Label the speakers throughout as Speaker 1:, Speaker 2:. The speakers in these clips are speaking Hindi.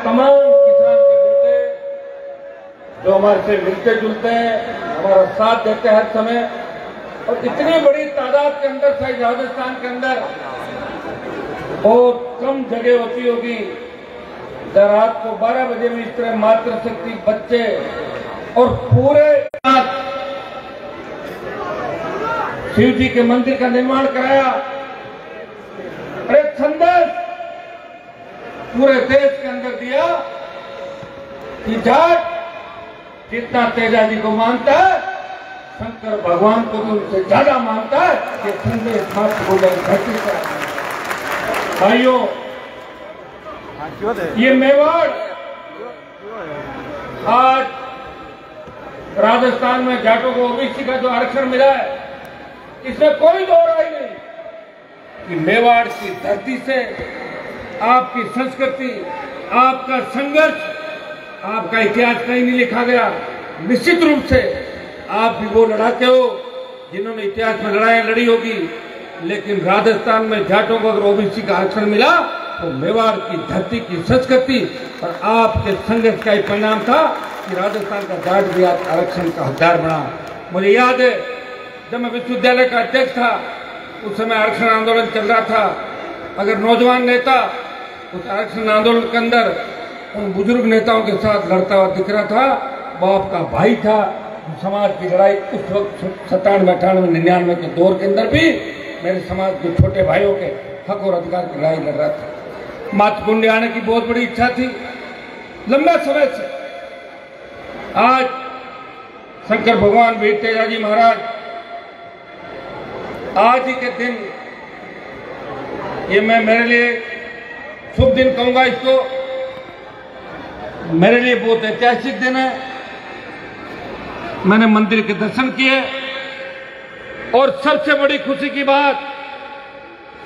Speaker 1: तमाम किसान के बेटे जो हमारे से मिलते जुलते हैं, हमारा साथ देते हैं हर समय, और इतनी बड़ी तादाद के अंदर शायद राजस्थान के अंदर बहुत कम जगह होती होगी जब रात को 12 बजे में इस तरह मातृशक्ति बच्चे और पूरे शिव जी के मंदिर का निर्माण कराया। अरे संदेश पूरे देश के अंदर दिया कि जाट जितना तेजा जी को मानता है, शंकर भगवान को भी उनसे ज्यादा मानता है। कि संदेश मात्र बोले धरती पर भाइयों, ये मेवाड़ आज राजस्थान में जाटों को ओबीसी का जो आरक्षण मिला है, इसमें कोई दो राय नहीं कि मेवाड़ की धरती से आपकी संस्कृति, आपका संघर्ष, आपका इतिहास कहीं नहीं लिखा गया। निश्चित रूप से आप भी वो लड़ाके हो जिन्होंने इतिहास में लड़ाइयां लड़ी होगी, लेकिन राजस्थान में जाटों को अगर ओबीसी का आरक्षण मिला तो मेवाड़ की धरती की संस्कृति और आपके संघर्ष का ही परिणाम था कि राजस्थान का जाट भी आरक्षण का हकदार बना। मुझे याद है जब मैं विश्वविद्यालय का अध्यक्ष था, उस समय आरक्षण आंदोलन चल रहा था। अगर नौजवान नेता उस आरक्षण आंदोलन के अंदर उन बुजुर्ग नेताओं के साथ लड़ता हुआ दिख रहा था, वो आपका भाई था। समाज की लड़ाई उस वक्त 97, 98, 99 के दौर के अंदर भी मेरे समाज के छोटे भाइयों के हक और अधिकार की लड़ाई लड़ रहा था। मातृकुंड आने की बहुत बड़ी इच्छा थी लंबा समय से। आज शंकर भगवान वीर तेजाजी महाराज आज ही के दिन, ये मैं मेरे लिए शुभ दिन कहूंगा इसको, मेरे लिए बहुत ऐतिहासिक दिन है। मैंने मंदिर के दर्शन किए और सबसे बड़ी खुशी की बात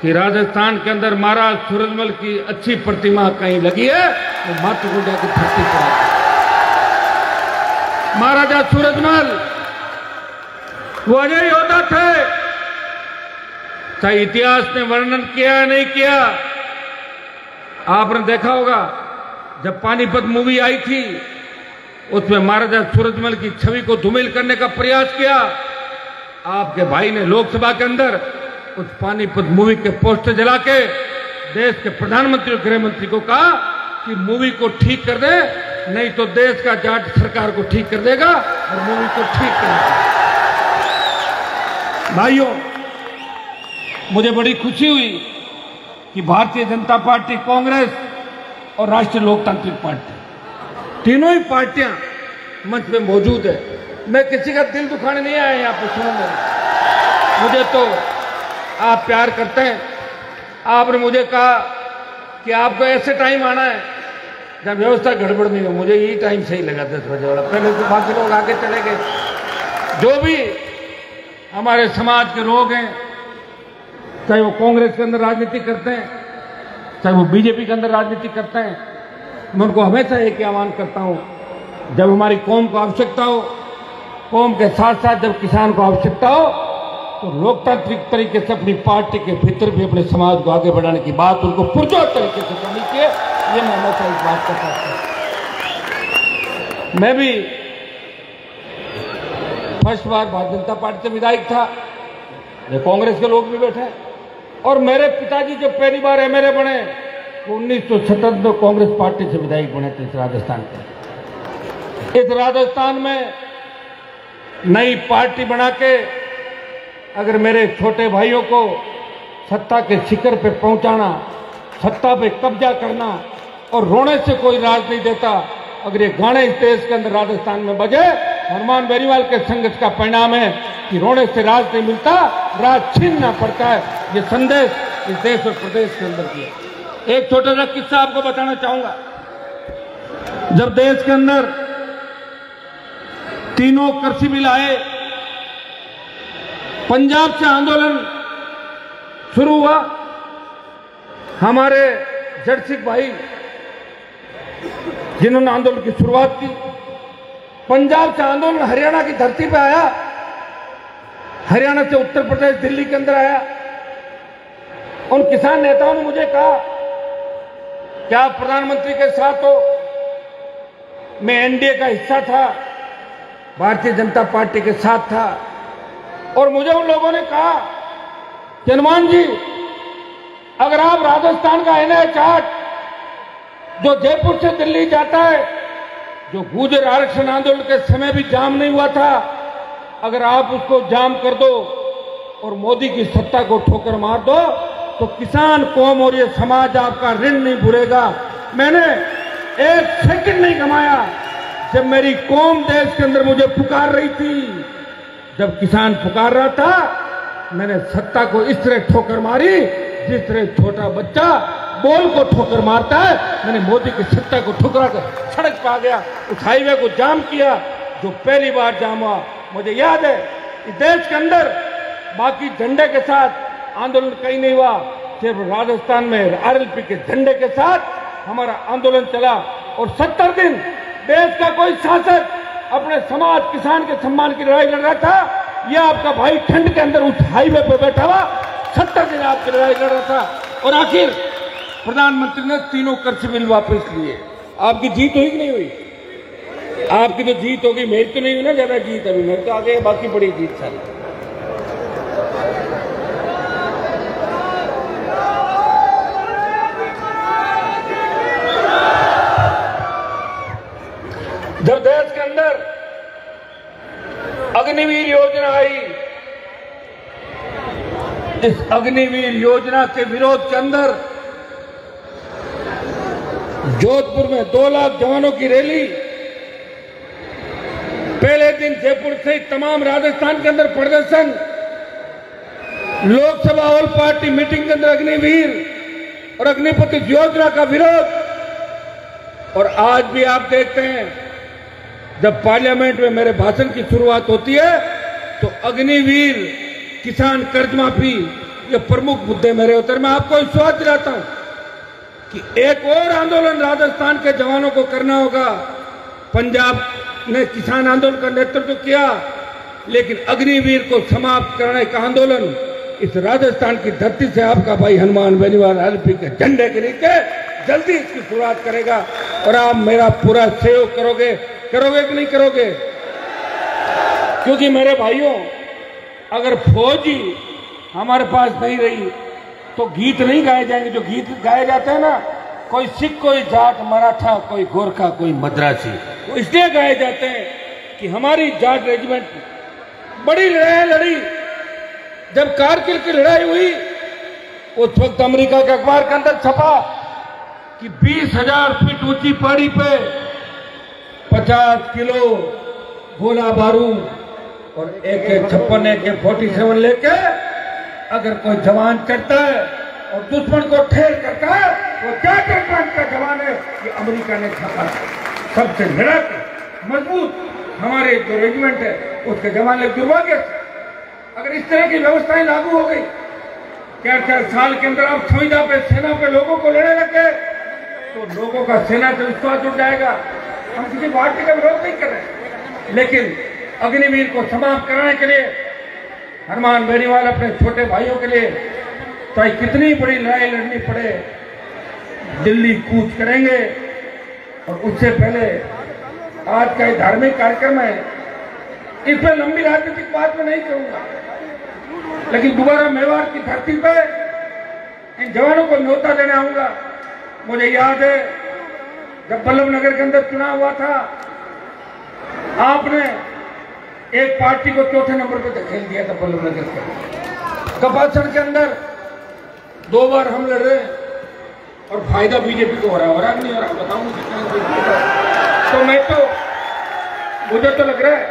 Speaker 1: कि राजस्थान के अंदर महाराज सूरजमल की अच्छी प्रतिमा कहीं लगी है, वो मातृकुंडा की धरती पर है। महाराजा सूरजमल वो अजय योद्धा थे, चाहे इतिहास ने वर्णन किया या नहीं किया। आपने देखा होगा जब पानीपत मूवी आई थी, उसमें महाराजा सूरजमल की छवि को धूमिल करने का प्रयास किया। आपके भाई ने लोकसभा के अंदर उस पानीपत मूवी के पोस्टर जला के देश के प्रधानमंत्री और गृह मंत्री को कहा कि मूवी को ठीक कर दे, नहीं तो देश का जाट सरकार को ठीक कर देगा और मूवी को ठीक करेगा। भाइयों, मुझे बड़ी खुशी हुई कि भारतीय जनता पार्टी, कांग्रेस और राष्ट्रीय लोकतांत्रिक पार्टी, तीनों ही पार्टियां मंच में मौजूद है। मैं किसी का दिल दुखाने नहीं आया यहाँ पे, सुनो मुझे तो आप प्यार करते हैं। आपने मुझे कहा कि आपको ऐसे टाइम आना है जब व्यवस्था गड़बड़ नहीं हो। मुझे यही टाइम सही लगा 10 बजे वाला, पहले तो बाकी लोग आगे चले गए। जो भी हमारे समाज के लोग हैं, चाहे वो कांग्रेस के अंदर राजनीति करते हैं, चाहे वो बीजेपी के अंदर राजनीति करते हैं, मैं उनको हमेशा एक ही आह्वान करता हूं, जब हमारी कौम को आवश्यकता हो, कौम के साथ साथ जब किसान को आवश्यकता हो, तो लोकतांत्रिक तरीके से अपनी पार्टी के भीतर भी अपने समाज को आगे बढ़ाने की बात उनको पुरजोर तरीके से करनी चाहिए। ये मैं हमेशा इस बात का चाहता हूं। मैं भी फर्स्ट बार भारतीय जनता पार्टी से विधायक था, ये कांग्रेस के लोग भी बैठे, और मेरे पिताजी जब पहली बार एमएलए बने वो 1977 में कांग्रेस पार्टी से विधायक बने थे इस राजस्थान के। इस राजस्थान में नई पार्टी बना के अगर मेरे छोटे भाइयों को सत्ता के शिखर पे पहुंचाना, सत्ता पे कब्जा करना और रोने से कोई राज नहीं देता, अगर ये गाने इस देश के अंदर राजस्थान में बजे, हनुमान बेनीवाल के संघर्ष का परिणाम है कि रोने से राज नहीं मिलता, राज छीनना पड़ता है। ये संदेश इस देश और प्रदेश के अंदर दिया। एक छोटा सा किस्सा आपको बताना चाहूंगा। जब देश के अंदर तीनों कृषि बिल आए, पंजाब से आंदोलन शुरू हुआ। हमारे जट सिंह भाई जिन्होंने आंदोलन की शुरुआत की, पंजाब से आंदोलन हरियाणा की धरती पर आया, हरियाणा से उत्तर प्रदेश, दिल्ली के अंदर आया। उन किसान नेताओं ने मुझे कहा कि क्या प्रधानमंत्री के साथ हो? मैं एनडीए का हिस्सा था, भारतीय जनता पार्टी के साथ था, और मुझे उन लोगों ने कहा कि हनुमान जी, अगर आप राजस्थान का NH 8 जो जयपुर से दिल्ली जाता है, जो गुर्जर आरक्षण आंदोलन के समय भी जाम नहीं हुआ था, अगर आप उसको जाम कर दो और मोदी की सत्ता को ठोकर मार दो, तो किसान कौम और ये समाज आपका ऋण नहीं भूलेगा। मैंने एक सेकंड नहीं कमाया जब मेरी कौम देश के अंदर मुझे पुकार रही थी। जब किसान पुकार रहा था, मैंने सत्ता को इस तरह ठोकर मारी जिस तरह छोटा बच्चा बॉल को ठोकर मारता है। मैंने मोदी की सत्ता को ठुकरा कर सड़क पर आ गया, उस हाईवे को जाम किया जो पहली बार जाम हुआ। मुझे याद है, इस देश के अंदर बाकी झंडे के साथ आंदोलन कहीं नहीं हुआ, सिर्फ राजस्थान में RLP के झंडे के साथ हमारा आंदोलन चला। और 70 दिन देश का कोई शासक अपने समाज किसान के सम्मान की लड़ाई लड़ रहा था। यह आपका भाई ठंड के अंदर उस हाईवे पर बैठा हुआ 70 दिन आपकी लड़ाई लड़ रहा था, और आखिर प्रधानमंत्री ने तीनों कृषि बिल वापस लिए। आपकी जीत हुई कि नहीं हुई? आपकी तो जीत होगी, मेरी तो नहीं हुई ना ज्यादा जीत, अभी मेरे तो आगे बाकी बड़ी जीत सारी। जब देश के अंदर अग्निवीर योजना आई, इस अग्निवीर योजना के विरोध के अंदर जोधपुर में 2 लाख जवानों की रैली, पहले दिन जयपुर से तमाम राजस्थान के अंदर प्रदर्शन, लोकसभा ऑल पार्टी मीटिंग के अंदर अग्निवीर और अग्निपथ योजना का विरोध। और आज भी आप देखते हैं, जब पार्लियामेंट में मेरे भाषण की शुरुआत होती है तो अग्निवीर, किसान कर्ज माफी, ये प्रमुख मुद्दे मेरे होते हैं। मैं आपको विश्वास दिलाता हूं कि एक और आंदोलन राजस्थान के जवानों को करना होगा। पंजाब ने किसान आंदोलन का नेतृत्व किया, लेकिन अग्निवीर को समाप्त करने का आंदोलन इस राजस्थान की धरती से आपका भाई हनुमान बेनीवाल RLP के झंडे के नीचे जल्दी इसकी शुरुआत करेगा। और आप मेरा पूरा सहयोग करोगे कि नहीं करोगे? क्योंकि मेरे भाइयों, अगर फौज ही हमारे पास नहीं रही तो गीत नहीं गाए जाएंगे। जो गीत गाए जाते हैं ना, कोई सिख, कोई जाट, मराठा, कोई गोरखा, कोई मद्रासी, वो इसलिए गाए जाते हैं कि हमारी जाट रेजिमेंट बड़ी लड़ाई लड़ी। जब कारगिल की लड़ाई हुई, उस वक्त अमेरिका के अखबार के अंदर छपा कि 20,000 फीट ऊंची पहाड़ी पे 50 किलो गोला बारूद और AK-56 AK-47 लेके अगर कोई जवान चढ़ता है और दुश्मन को ठेल करता है, वो क्या का जवान है, ये अमेरिका ने छापा। सबसे लड़क मजबूत हमारे जो रेजिमेंट है उसके जवान लोग दुर्भाग्य। अगर इस तरह की व्यवस्थाएं लागू हो गई, 4-4 साल के अंदर आप संविदा पे, सेना पे लोगों को लड़ने लगे, तो लोगों का सेना से विश्वास उठ जाएगा। हम किसी पार्टी का विरोध नहीं कर रहे, लेकिन अग्निवीर को समाप्त कराने के लिए हनुमान बेनीवाल अपने छोटे भाइयों के लिए चाहे कितनी बड़ी लड़ाई लड़नी पड़े, दिल्ली कूच करेंगे। और उससे पहले आज का ये धार्मिक कार्यक्रम है, इसमें लंबी राजनीतिक बात में नहीं करूंगा, लेकिन दोबारा मेवाड़ की धरती पे इन जवानों को न्योता देने आऊंगा। मुझे याद है, जब बल्लभनगर के अंदर चुनाव हुआ था, आपने एक पार्टी को चौथे नंबर पर धकेल दिया था। बल्लभनगर के कपासन के अंदर 2 बार हम लड़ रहे हैं और फायदा बीजेपी को हो रहा है नहीं हो रहा, बताऊं तो मुझे तो लग रहा है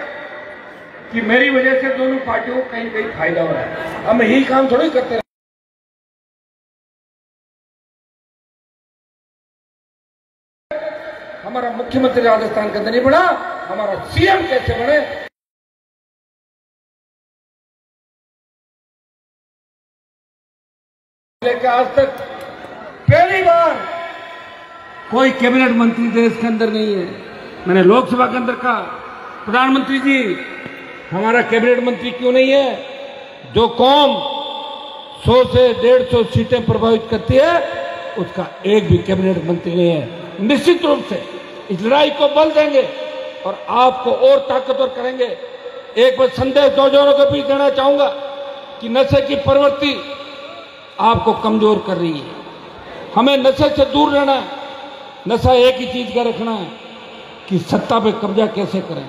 Speaker 1: कि मेरी वजह से दोनों पार्टियों को कहीं कहीं फायदा हो रहा है। हम यही काम थोड़ी करते हैं। हमारा मुख्यमंत्री राजस्थान के अंदर नहीं बना, हमारा CM कैसे बने, लेकिन आज तक पहली बार कोई कैबिनेट मंत्री देश के अंदर नहीं है। मैंने लोकसभा के अंदर कहा, प्रधानमंत्री जी हमारा कैबिनेट मंत्री क्यों नहीं है? जो कौम 100 से 150 सीटें प्रभावित करती है, उसका एक भी कैबिनेट मंत्री नहीं है। निश्चित रूप से इस लड़ाई को बल देंगे और आपको और ताकतवर करेंगे। एक बार संदेश नौजवानों के बीच देना चाहूंगा कि नशे की प्रवृत्ति आपको कमजोर कर रही है। हमें नशे से दूर रहना है। नशा एक ही चीज का रखना है कि सत्ता पे कब्जा कैसे करें।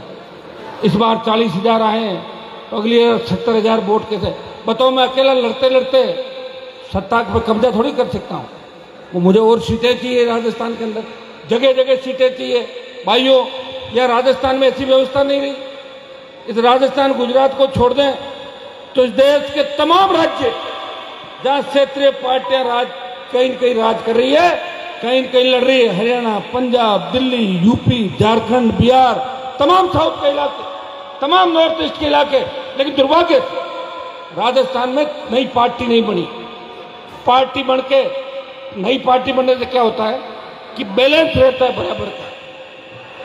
Speaker 1: इस बार 40,000 आए हैं तो अगली 70,000 वोट कैसे। बताओ, मैं अकेला लड़ते लड़ते सत्ता पे कब्जा थोड़ी कर सकता हूं। वो मुझे और सीटें चाहिए राजस्थान के अंदर, जगह जगह सीटें चाहिए। भाइयों, यह राजस्थान में ऐसी व्यवस्था नहीं रही। इस राजस्थान गुजरात को छोड़ दें तो इस देश के तमाम राज्य जहां क्षेत्रीय पार्टियां कहीं न कहीं राज कर रही है, कहीं न कहीं लड़ रही है। हरियाणा, पंजाब, दिल्ली, यूपी, झारखंड, बिहार, तमाम साउथ के इलाके, तमाम नॉर्थ ईस्ट के इलाके। लेकिन दुर्भाग्य से राजस्थान में नई पार्टी नहीं बनी। पार्टी बन के, नई पार्टी बनने से क्या होता है कि बैलेंस रहता है बराबर का,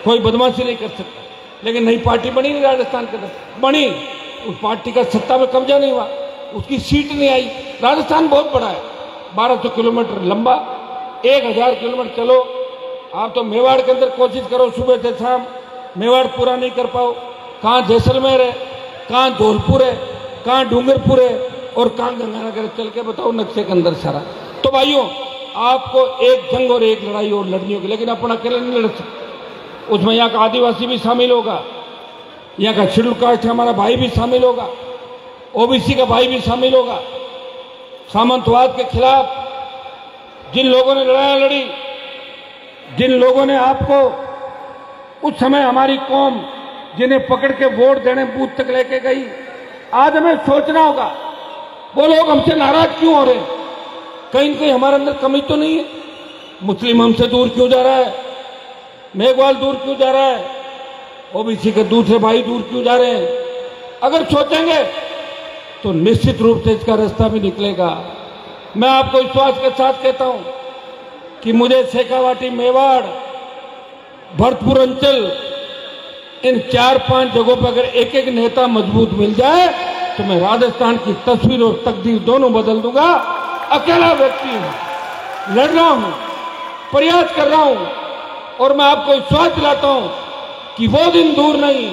Speaker 1: कोई बदमाशी नहीं कर सकता। लेकिन नई पार्टी बनी नहीं राजस्थान के अंदर, बनी, उस पार्टी का सत्ता में कब्जा नहीं हुआ, उसकी सीट नहीं आई। राजस्थान बहुत बड़ा है, 1200 किलोमीटर लंबा, 1000 किलोमीटर चलो। आप तो मेवाड़ के अंदर कोशिश करो सुबह से शाम, मेवाड़ पूरा नहीं कर पाओ। कहाँ जैसलमेर है, कहाँ धौलपुर है, कहाँ डूंगरपुर है और कहाँ गंगानगर, चल के बताओ नक्शे के अंदर सारा। तो भाइयों, आपको एक जंग और एक लड़ाई और लड़नी होगी, लेकिन अपन अकेले नहीं लड़ सकते। उसमें यहाँ का आदिवासी भी शामिल होगा, यहाँ का शेड्यूल कास्ट हमारा भाई भी शामिल होगा, ओबीसी का भाई भी शामिल होगा। सामंतवाद के खिलाफ जिन लोगों ने लड़ाई लड़ी, जिन लोगों ने आपको उस समय हमारी कौम जिन्हें पकड़ के वोट देने बूथ तक लेके गई, आज हमें सोचना होगा वो लोग हमसे नाराज क्यों हो रहे हैं। कहीं न कहीं हमारे अंदर कमी तो नहीं है। मुस्लिम हमसे दूर क्यों जा रहा है, मेघवाल दूर क्यों जा रहा है, ओबीसी के दूसरे भाई दूर क्यों जा रहे हैं। अगर सोचेंगे तो निश्चित रूप से इसका रास्ता भी निकलेगा। मैं आपको विश्वास के साथ कहता हूं कि मुझे शेखावाटी, मेवाड़, भरतपुर अंचल, इन 4-5 जगहों पर अगर एक एक नेता मजबूत मिल जाए तो मैं राजस्थान की तस्वीर और तकदीर दोनों बदल दूंगा। अकेला व्यक्ति हूं, लड़ रहा हूं, प्रयास कर रहा हूं और मैं आपको विश्वास दिलाता हूं कि वो दिन दूर नहीं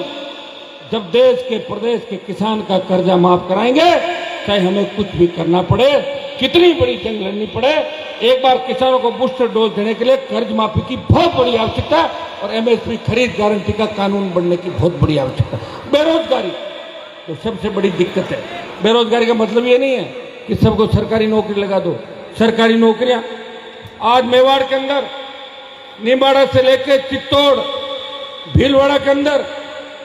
Speaker 1: जब देश के, प्रदेश के किसान का कर्जा माफ कराएंगे, चाहे हमें कुछ भी करना पड़े, कितनी बड़ी जंग लड़नी पड़े। एक बार किसानों को बूस्टर डोज देने के लिए कर्ज माफी की बहुत बड़ी आवश्यकता है और एमएसपी खरीद गारंटी का कानून बनने की बहुत बड़ी आवश्यकता है। बेरोजगारी तो सबसे बड़ी दिक्कत है। बेरोजगारी का मतलब ये नहीं है कि सबको सरकारी नौकरी लगा दो। सरकारी नौकरियां आज मेवाड़ के अंदर, निम्बाड़ा से लेकर चित्तौड़, भीलवाड़ा के अंदर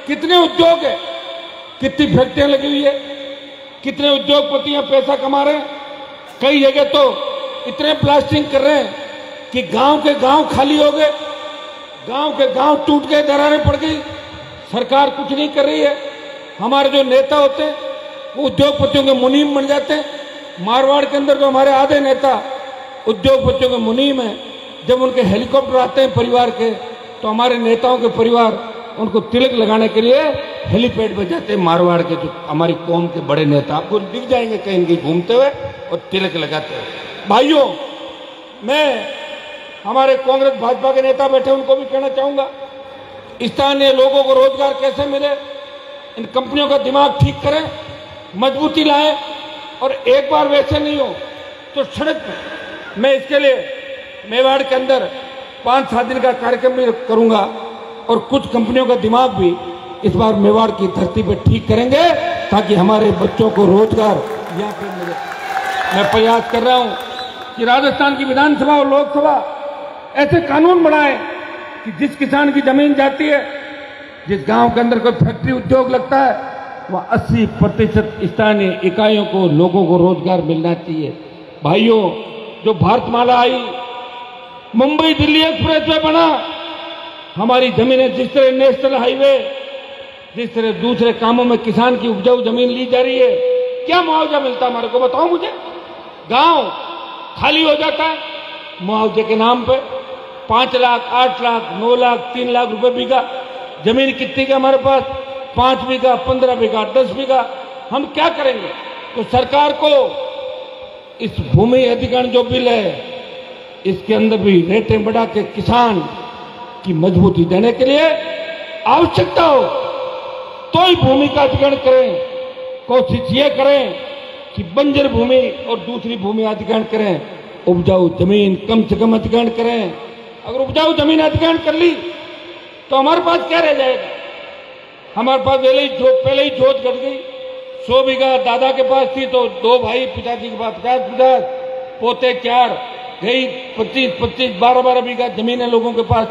Speaker 1: कितने उद्योग है, कितनी फैक्ट्रियां लगी हुई है, कितने उद्योगपतियां पैसा कमा रहे हैं। कई जगह तो इतने प्लास्टिंग कर रहे हैं कि गांव के गांव खाली हो गए, गांव के गांव टूट गए, दरारें पड़ गई। सरकार कुछ नहीं कर रही है। हमारे जो नेता होते हैं वो उद्योगपतियों के मुनीम बन जाते हैं। मारवाड़ के अंदर जो हमारे आधे नेता उद्योगपतियों के मुनीम हैं, जब उनके हेलीकॉप्टर आते हैं परिवार के, तो हमारे नेताओं के परिवार उनको तिलक लगाने के लिए हेलीपैड पर जाते हैं। मारवाड़ के जो हमारी कौम के बड़े नेता आपको दिख जाएंगे कहीं कहीं घूमते हुए और तिलक लगाते हुए। भाइयों, मैं हमारे कांग्रेस भाजपा के नेता बैठे उनको भी कहना चाहूंगा, स्थानीय लोगों को रोजगार कैसे मिले, इन कंपनियों का दिमाग ठीक करें, मजबूती लाएं और एक बार वैसे नहीं हो तो सड़क पर। मैं इसके लिए मेवाड़ के अंदर 5-7 दिन का कार्यक्रम भी करूंगा और कुछ कंपनियों का दिमाग भी इस बार मेवाड़ की धरती पर ठीक करेंगे ताकि हमारे बच्चों को रोजगार यहाँ पे मिले। मैं प्रयास कर रहा हूं कि राजस्थान की विधानसभा और लोकसभा ऐसे कानून बनाए कि जिस किसान की जमीन जाती है, जिस गांव के अंदर कोई फैक्ट्री उद्योग लगता है, वह 80% स्थानीय इकाइयों को, लोगों को रोजगार मिलना चाहिए। भाइयों, जो भारतमाला आई, मुंबई दिल्ली एक्सप्रेसवे बना, हमारी जमीनें जिस तरह नेशनल हाईवे, जिस तरह दूसरे कामों में किसान की उपजाऊ जमीन ली जा रही है, क्या मुआवजा मिलता है हमारे को बताओ मुझे। गांव खाली हो जाता है मुआवजे के नाम पे। 5 लाख, 8 लाख, 9 लाख, 3 लाख रुपए बीघा जमीन कितनी की हमारे पास? 5 बीघा, 15 बीघा, 10 बीघा। हम क्या करेंगे? तो सरकार को इस भूमि अधिग्रहण जो बिल है, इसके अंदर भी रेटें बढ़ा के किसान की मजबूती देने के लिए आवश्यकता हो तो ही भूमि का अधिग्रहण करें। कोशिश ये करें कि बंजर भूमि और दूसरी भूमि अधिग्रहण करें, उपजाऊ जमीन कम से कम अधिग्रहण करें। अगर उपजाऊ जमीन अधिग्रहण कर ली तो हमारे पास क्या रह जाएगा? हमारे पास पहले ही जोत घट गई। 100 बीघा दादा के पास थी तो 2 भाई पिताजी के पास 50-50, पोते 4 गई 25-25, 12-12 बीघा जमीन है लोगों के पास,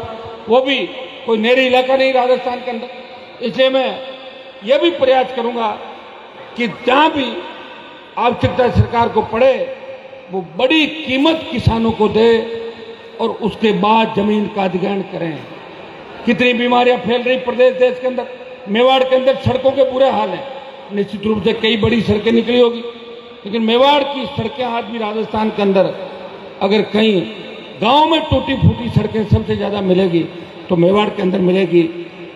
Speaker 1: वो भी कोई नहरी इलाका नहीं राजस्थान के अंदर। इसलिए मैं यह भी प्रयास करूंगा कि जहां भी आवश्यकता सरकार को पड़े वो बड़ी कीमत किसानों को दे और उसके बाद जमीन का अधिग्रहण करें। कितनी बीमारियां फैल रही प्रदेश देश के अंदर, मेवाड़ के अंदर सड़कों के बुरे हाल हैं। निश्चित रूप से कई बड़ी सड़कें निकली होगी, लेकिन मेवाड़ की सड़कें आज भी राजस्थान के अंदर अगर कहीं गांव में टूटी फूटी सड़कें सबसे ज्यादा मिलेगी तो मेवाड़ के अंदर मिलेगी।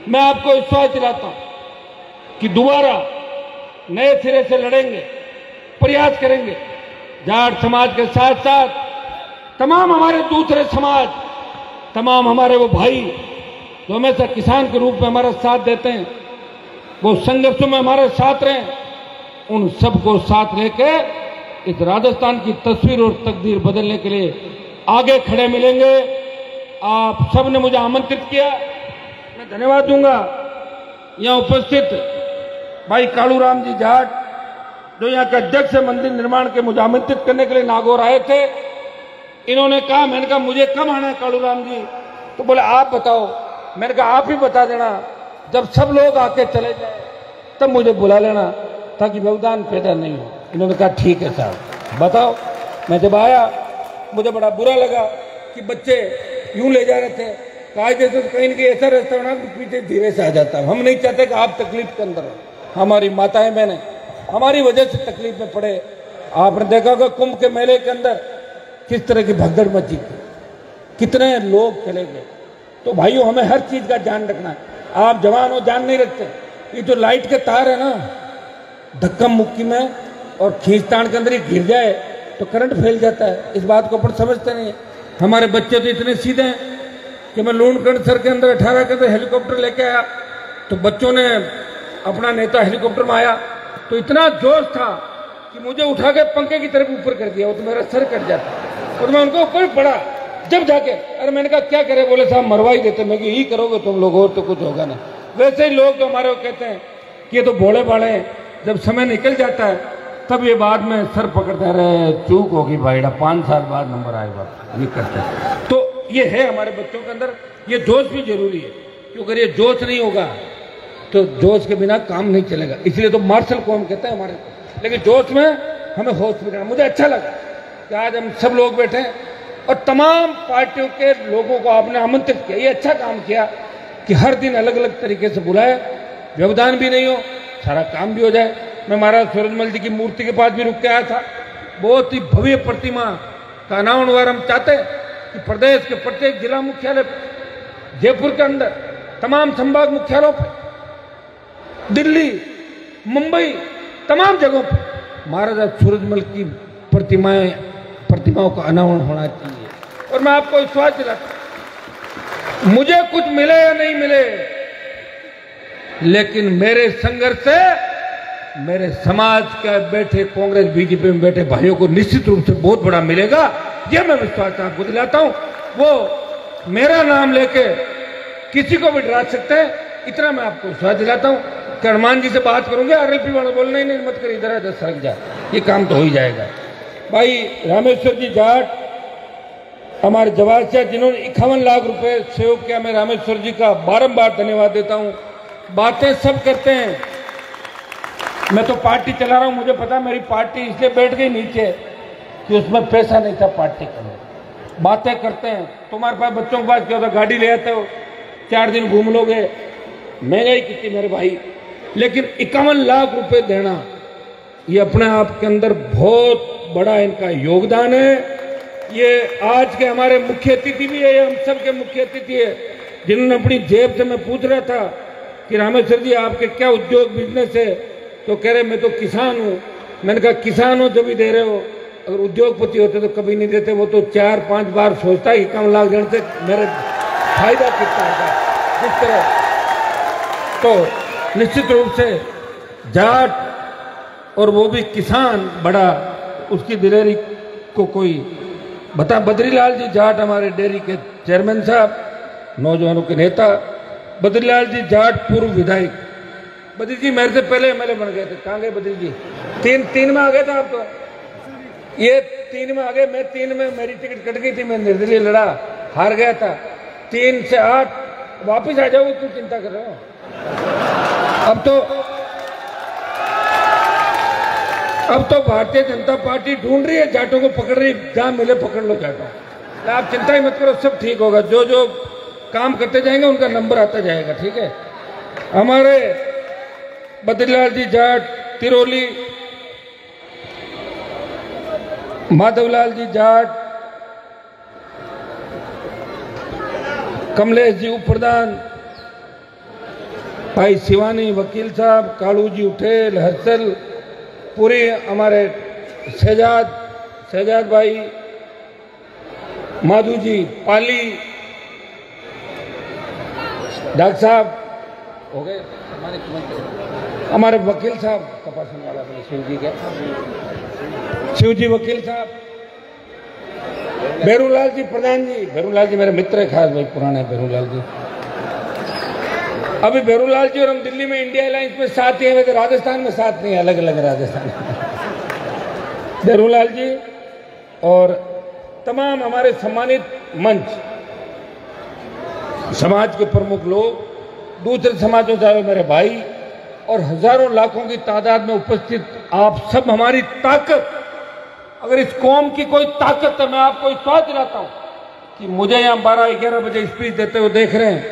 Speaker 1: मैं आपको विश्वास दिलाता हूं कि दोबारा नए सिरे से लड़ेंगे, प्रयास करेंगे। जाट समाज के साथ साथ तमाम हमारे दूसरे समाज, तमाम हमारे वो भाई जो हमेशा किसान के रूप में हमारा साथ देते हैं, वो संघर्षों में हमारे साथ रहे, उन सबको साथ लेके इस राजस्थान की तस्वीर और तकदीर बदलने के लिए आगे खड़े मिलेंगे। आप सब ने मुझे आमंत्रित किया, मैं धन्यवाद दूंगा। यहां उपस्थित भाई कालूराम जी जाट जो यहाँ के अध्यक्ष है मंदिर निर्माण के, मुझे आमंत्रित करने के लिए नागौर आए थे। इन्होंने कहा, मैंने कहा मुझे कब आना है कालूराम जी? तो बोले आप बताओ। मैंने कहा आप ही बता देना, जब सब लोग आके चले जाए तब मुझे बुला लेना ताकि व्यवधान पैदा नहीं हो। इन्होंने कहा ठीक है साहब बताओ। मैं जब आया मुझे बड़ा बुरा लगा कि बच्चे यूं ले जा रहे थे, कहा जैसे कहीं न कहीं ऐसा रास्ता बना पीछे धीरे से आ जाता। हम नहीं चाहते कि आप तकलीफ के अंदर हो। हमारी माताएं बहनें हमारी वजह से तकलीफ में पड़े। आपने देखा होगा कुंभ के मेले के अंदर किस तरह की भगदड़ मची, कितने लोग चले गए। तो भाइयों हमें हर चीज का ध्यान रखना है। आप जवान हो जान नहीं रखते, ये जो लाइट के तार है ना, धक्का मुक्की में और खींचतान के अंदर ही गिर जाए तो करंट फैल जाता है। इस बात को अपन समझते नहीं है। हमारे बच्चे तो इतने सीधे हैं कि मैं लूणकंड सर के अंदर 18 के अंदर हेलीकॉप्टर लेके आया तो बच्चों ने अपना नेता हेलीकॉप्टर में आया तो इतना जोश था कि मुझे उठा के पंखे की तरफ ऊपर कर दिया, वो तो मेरा सर कट जाता और मैं उनको ऊपर पड़ा। जब जाके अरे मैंने कहा क्या करे? बोले साहब मरवा ही देते। मैं यही करोगे तुम लोग और तो कुछ होगा ना। वैसे ही लोग जो हमारे को कहते हैं कि ये तो भोले भाले हैं, जब समय निकल जाता है तब ये बाद में सर पकड़ते रहे, चूक होगी भाई 5 साल बाद नंबर आएगा, ये करते हैं। तो ये है हमारे बच्चों के अंदर, ये जोश भी जरूरी है क्योंकि अगर ये जोश नहीं होगा तो जोश के बिना काम नहीं चलेगा। इसलिए तो मार्शल को हम कहते हैं हमारे, लेकिन जोश में हमें होश भी करना। मुझे अच्छा लगा कि आज हम सब लोग बैठे हैं और तमाम पार्टियों के लोगों को आपने आमंत्रित किया। ये अच्छा काम किया कि हर दिन अलग अलग तरीके से बुलाए, व्यवधान भी नहीं हो, सारा काम भी हो जाए। मैं महाराज सूरजमल जी की मूर्ति के पास भी रुक के आया था। बहुत ही भव्य प्रतिमा का अनावरण हम चाहते हैं कि प्रदेश के प्रत्येक जिला मुख्यालय, जयपुर के अंदर तमाम संभाग मुख्यालयों पर, दिल्ली, मुंबई, तमाम जगहों पर महाराजा सूरजमल की प्रतिमाओं का अनावरण होना चाहिए। और मैं आपको विश्वास दिलाता हूं, मुझे कुछ मिले या नहीं मिले, लेकिन मेरे संघर्ष से मेरे समाज के बैठे कांग्रेस बीजेपी में बैठे भाइयों को निश्चित रूप से बहुत बड़ा मिलेगा। यह मैं विश्वास आपको दिलाता हूं। वो मेरा नाम लेके किसी को भी डरा सकते हैं, इतना मैं आपको विश्वास दिलाता हूं। हनुमान जी से बात करूंगे, आरएलपी वाले बोल नहीं मत कर, इधर इधर सड़क जा, ये काम तो हो ही जाएगा। भाई रामेश्वर जी जाट हमारे जवाहर शाह जिन्होंने 51 लाख रुपए सहयोग किया, मैं रामेश्वर जी का बारंबार धन्यवाद देता हूं। बातें सब करते हैं, मैं तो पार्टी चला रहा हूं, मुझे पता मेरी पार्टी इसलिए बैठ गई नीचे कि उसमें पैसा नहीं था पार्टी के। बातें करते हैं, तुम्हारे पास बच्चों के पास क्या होता, गाड़ी ले आते हो, 4 दिन घूम लोगे, महंगाई कितनी मेरे भाई। लेकिन 51 लाख रुपए देना ये अपने आप के अंदर बहुत बड़ा इनका योगदान है। ये आज के हमारे मुख्य अतिथि भी है, ये हम सब के मुख्य अतिथि है, जिन्होंने अपनी जेब से, मैं पूछ रहा था कि रामेश्वर जी आपके क्या उद्योग बिजनेस है, तो कह रहे मैं तो किसान हूं। मैंने कहा किसान हो जो भी दे रहे हो, अगर उद्योगपति होते तो कभी नहीं देते। वो तो 4-5 बार सोचता है कि कम लाख देने से मेरा फायदा कितना होगा। जिस तरह तो निश्चित रूप से जाट और वो भी किसान बड़ा उसकी दिलेरी को कोई बता। बद्रीलाल जी जाट हमारे डेयरी के चेयरमैन साहब, नौजवानों के नेता, बद्रीलाल जी जाट पूर्व विधायक। बद्री जी मेरे से पहले एमएलए बन गए थे। कहाँ गए बद्री जी? तीन में आ गए थे आप तो। ये 3 में आ गए, मैं 3 में मेरी टिकट कट गई थी, मैं निर्दलीय लड़ा, हार गया था। 3 से 8 वापिस आ जाओगे, क्यों चिंता कर रहे हो? अब तो भारतीय जनता पार्टी ढूंढ रही है, जाटों को पकड़ रही, जहां मिले पकड़ लो जाटों। आप चिंता ही मत करो, सब ठीक होगा। जो जो काम करते जाएंगे उनका नंबर आता जाएगा, ठीक है। हमारे बद्रीलाल जी जाट तिरोली, माधवलाल जी जाट, कमलेश जी उप प्रधान, भाई शिवानी वकील साहब, कालू जी उठेल, हर्षल, पूरी हमारे शहजाद भाई, माधु जी पाली, डॉक्टर साहब हो गए, हमारे वकील साहब तपासन वाला शिव जी वकील साहब, भैरूलाल जी प्रधान जी। भैरूलाल जी मेरे मित्र है, खास भाई पुराने भैरूलाल जी। अभी भैरूलाल जी और हम दिल्ली में इंडिया अलायंस में साथ ही हैं, तो राजस्थान में साथ नहीं है, अलग अलग राजस्थान। भैरूलाल जी और तमाम हमारे सम्मानित मंच समाज के प्रमुख लोग, दूसरे समाजों से मेरे भाई और हजारों लाखों की तादाद में उपस्थित आप सब हमारी ताकत। अगर इस कौम की कोई ताकत है, मैं आपको विश्वास दिलाता हूं कि मुझे यहां 12-11 बजे स्पीच देते हुए देख रहे हैं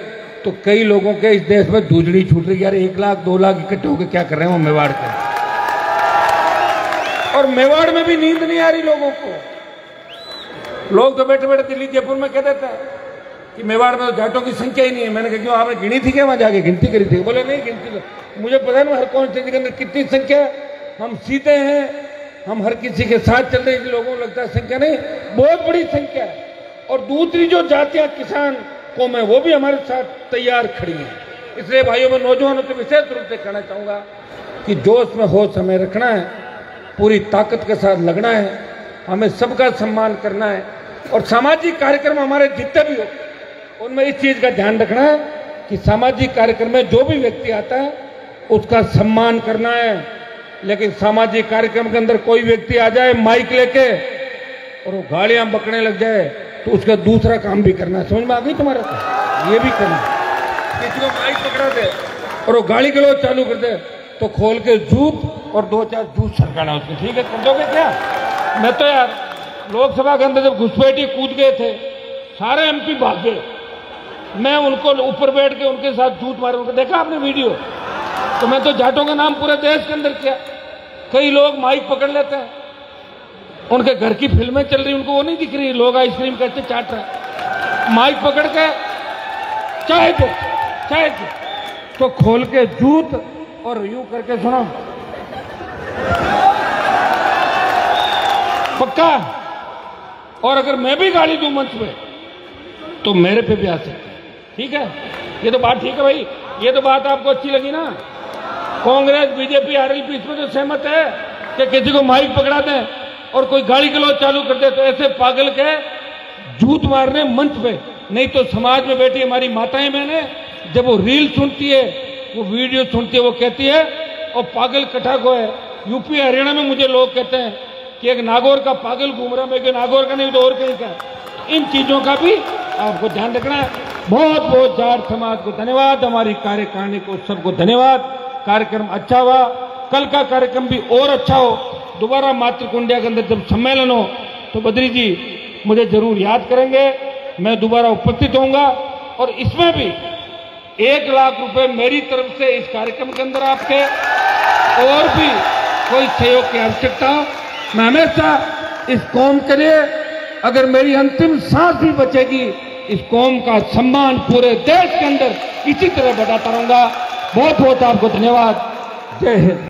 Speaker 1: तो कई लोगों के इस देश में दूजड़ी छूट रही है। यार 1 लाख 2 लाख इकट्ठे होकर क्या कर रहे हैं वो मेवाड़ के, और मेवाड़ में भी नींद नहीं आ रही लोगों को। लोग तो बैठे बैठे दिल्ली जयपुर में कह देते हैं कि मेवाड़ में तो जाटों की संख्या ही नहीं है। मैंने कहा क्यों, आपने गिनी थी क्या? वहां जाके गिनती करी थी? बोले नहीं गिनती, मुझे पता नहीं हर कॉन्स्टिट्यूंसी के अंदर कितनी संख्या है। हम सीधे हैं, हम हर किसी के साथ चल रहे हैं, लोगों को लगता है संख्या नहीं, बहुत बड़ी संख्या है। और दूसरी जो जातियां किसान कौम है वो भी हमारे साथ तैयार खड़ी है। इसलिए भाइयों में नौजवानों से विशेष रूप से कहना चाहूंगा कि जोश में होश हमें रखना है, पूरी ताकत के साथ लगना है, हमें सबका सम्मान करना है। और सामाजिक कार्यक्रम हमारे जितने भी हो उनमें इस चीज का ध्यान रखना है कि सामाजिक कार्यक्रम में जो भी व्यक्ति आता है उसका सम्मान करना है। लेकिन सामाजिक कार्यक्रम के अंदर कोई व्यक्ति आ जाए माइक लेके और वो गालियां बकने लग जाए तो उसका दूसरा काम भी करना है। समझ में आ गई तुम्हारा? ये भी करना, किसी को माइक पकड़ा दे और वो गाली गलौज चालू कर दे तो खोल के जूत और 2-4 जूत सरकाना उसको, ठीक है? कर दोगे क्या? मैं तो यार लोकसभा के अंदर जब घुसपैठी कूद गए थे, सारे एमपी भागे, मैं उनको ऊपर बैठ के उनके साथ जूत मारे। उनको देखा आपने वीडियो? तो मैं तो जाटों का नाम पूरे देश के अंदर किया। कई लोग माइक पकड़ लेते हैं, उनके घर की फिल्में चल रही, उनको वो नहीं दिख रही, लोग आइसक्रीम कैसे चाट रहे, माइक पकड़ के चाय दो तो खोल के जूत और यूं करके सुनो पक्का। और अगर मैं भी गाली दूं मंच पे तो मेरे पे भी आ सकते हैं, ठीक है? ये तो बात ठीक है भाई, ये तो बात आपको अच्छी लगी ना? कांग्रेस बीजेपी आरएलपी इसमें तो सहमत है कि किसी को माइक पकड़ा दें और कोई गाली गलौज चालू कर दे तो ऐसे पागल के जूत मारने मंच पे। नहीं तो समाज में बैठी हमारी माताएं बहनें जब वो रील सुनती है, वो वीडियो सुनती है, वो कहती है और पागल कटा को है। यूपी हरियाणा में मुझे लोग कहते हैं कि एक नागौर का पागल घूम रहा है, मैं नागौर का नहीं तो और कहीं का। इन चीजों का भी आपको ध्यान रखना है। बहुत बहुत जाट समाज को धन्यवाद, हमारी कार्यकारिणी को सबको धन्यवाद। कार्यक्रम अच्छा हुआ, कल का कार्यक्रम भी और अच्छा हो। दोबारा मातृकुंडिया के अंदर जब सम्मेलन हो तो बद्री जी मुझे जरूर याद करेंगे, मैं दोबारा उपस्थित होऊंगा। और इसमें भी 1 लाख रुपए मेरी तरफ से इस कार्यक्रम के अंदर आपके, और भी कोई सहयोग की आवश्यकता हो, मैं हमेशा इस कौम के लिए, अगर मेरी अंतिम सांस भी बचेगी, इस कौम का सम्मान पूरे देश के अंदर इसी तरह बढ़ाता रहूंगा। बहुत बहुत आपको धन्यवाद। जय हिंद।